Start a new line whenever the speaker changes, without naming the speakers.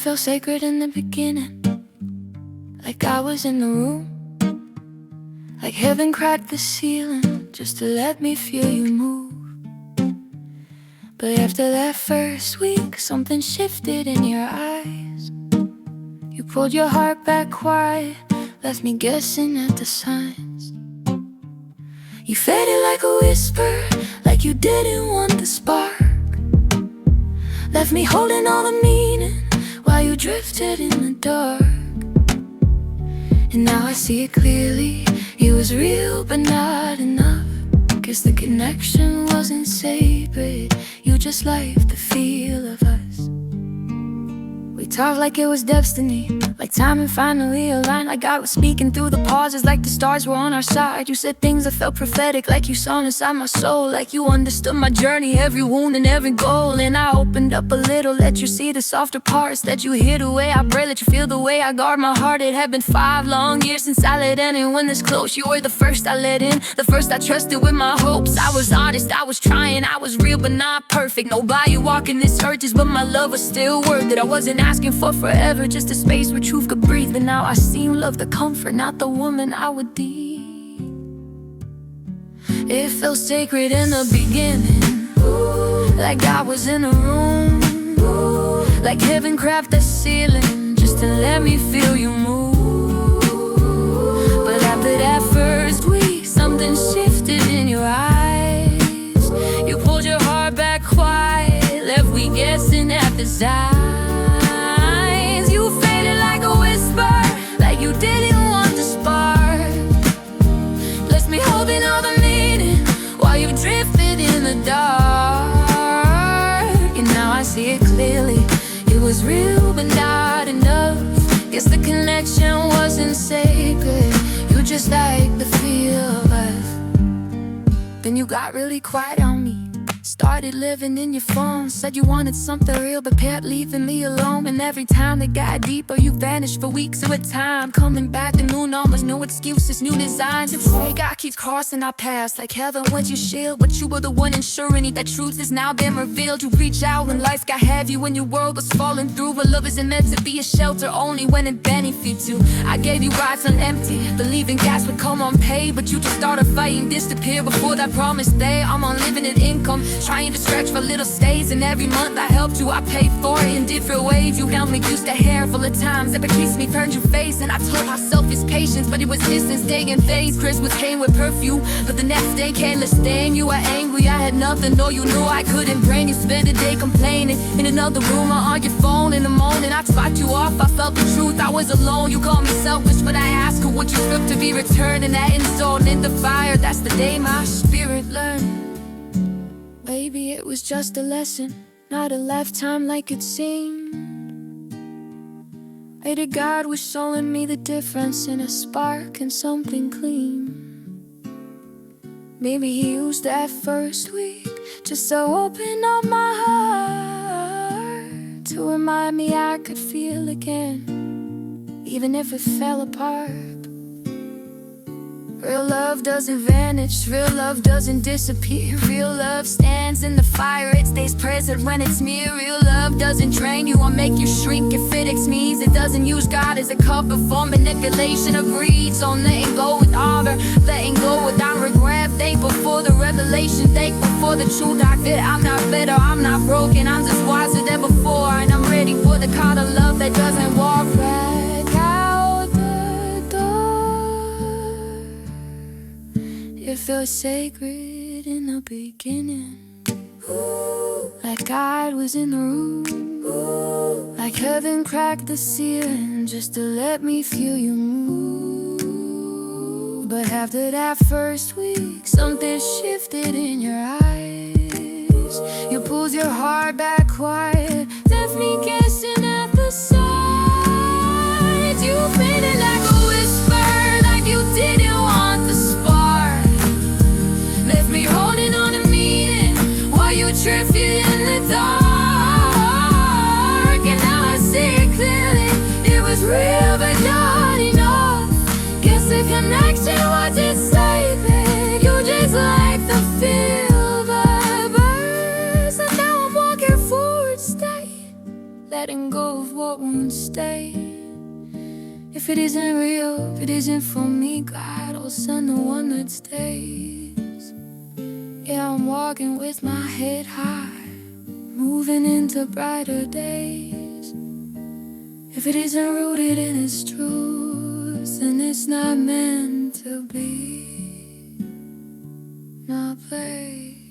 felt sacred in the beginning, like I was in the room, like heaven cracked the ceiling just to let me feel you move. But after that first week, something shifted in your eyes. You pulled your heart back quiet, left me guessing at the signs. You faded like a whisper, like you didn't want the spark. Left me holding all the meaning while you drifted in the dark. And now I see it clearly, it was real but not enough. Guess the connection wasn't sacred, you just liked the feel of us. We talked like it was destiny, like timing finally aligned, like God was speaking through the pauses, like the stars were on our side. You said things that felt prophetic, like you saw inside my soul, like you understood my journey, every wound and every goal. And I opened up a little, let you see the softer parts that you hid away. I pray that you feel the way I guard my heart. It had been 5 long years since I let anyone this close. You were the first I let in, the first I trusted with my hopes. I was honest, I was trying, I was real but not perfect. Nobody walking this earth is, but my love was still worth it. I wasn't asking for forever, just a space where truth could breathe. But now I see love, the comfort, not the woman I would be. It felt sacred in the beginning, like God was in a room, like heaven cracked the ceiling just to let me feel you move. But after that first week, something shifted in your eyes. You pulled your heart back quiet, left me guessing at the signs. You faded like a whisper, like you didn't want the spark. Left me holding all the meaning while you drifted in the dark. And now I see it clearly, it was real but not enough. Guess the connection wasn't sacred, you just liked the feel of us. Then you got really quiet on me, started living in your phone. Said you wanted something real but kept leaving me alone. And every time it got deeper, you vanished for weeks at a time. Coming back to new numbers, new excuses, new designs. And pray God keeps crossing our paths like heaven was your shield, but you were the one ensuring it. That truth has now been revealed. You reach out when life got heavy, when your world was falling through. But love isn't meant to be a shelter, only when it benefits you. I gave you rides on empty, believing gas would come unpaid, but you just started fighting, disappear before that promised day. I'm on living in income, trying to stretch for little stays. And every month I helped you, I paid for it in different ways. You helped me use the hair full of times that between me turned your face. And I told myself it's patience, but it was distance, day and phase. Christmas came with perfume, but the next day careless staying. You were angry, I had nothing, no, you knew I couldn't bring you. Spent the day complaining in another room or on your phone. In the morning I sparked you off, I felt the truth, I was alone. You called me selfish, but I asked her would you strip to be returned. And that insult in the fire, that's the day my spirit learned. Maybe it was just a lesson, not a lifetime like it seemed. Maybe God was showing me the difference in a spark and something clean. Maybe He used that first week just to open up my heart, to remind me I could feel again, even if it fell apart. Real love doesn't vanish, real love doesn't disappear. Real love stands in the fire, it stays present when it's near. Real love doesn't drain you or make you shrink if it exceeds. It doesn't use God as a cover for manipulation of greed. So letting go with honor, letting go without regret. Thankful for the revelation, thankful for the truth I fit. I'm not better, I'm not broken, I'm just wiser than before. And I'm ready for the kind of love that doesn't walk back out the door. It felt sacred in the beginning, like God was in the room, like heaven cracked the ceiling just to let me feel you move. But after that first week, something shifted in your eyes. You pulled your heart back quiet, left me guessing at the sides. You faded like a whisper, like you didn't want the spark. Left me holding on to meaning while you drifted in the dark. And now I see it clearly, it was real but not enough. Guess the connection wasn't sacred, you just like the feel of the birds. And now I'm walking forward, stay, letting letting go of what won't stay. If it isn't real, if it isn't for me, God, I'll send the one that stays. Yeah, I'm walking with my head high, moving into brighter days. If it isn't rooted in its truth, then it's not meant to be my place.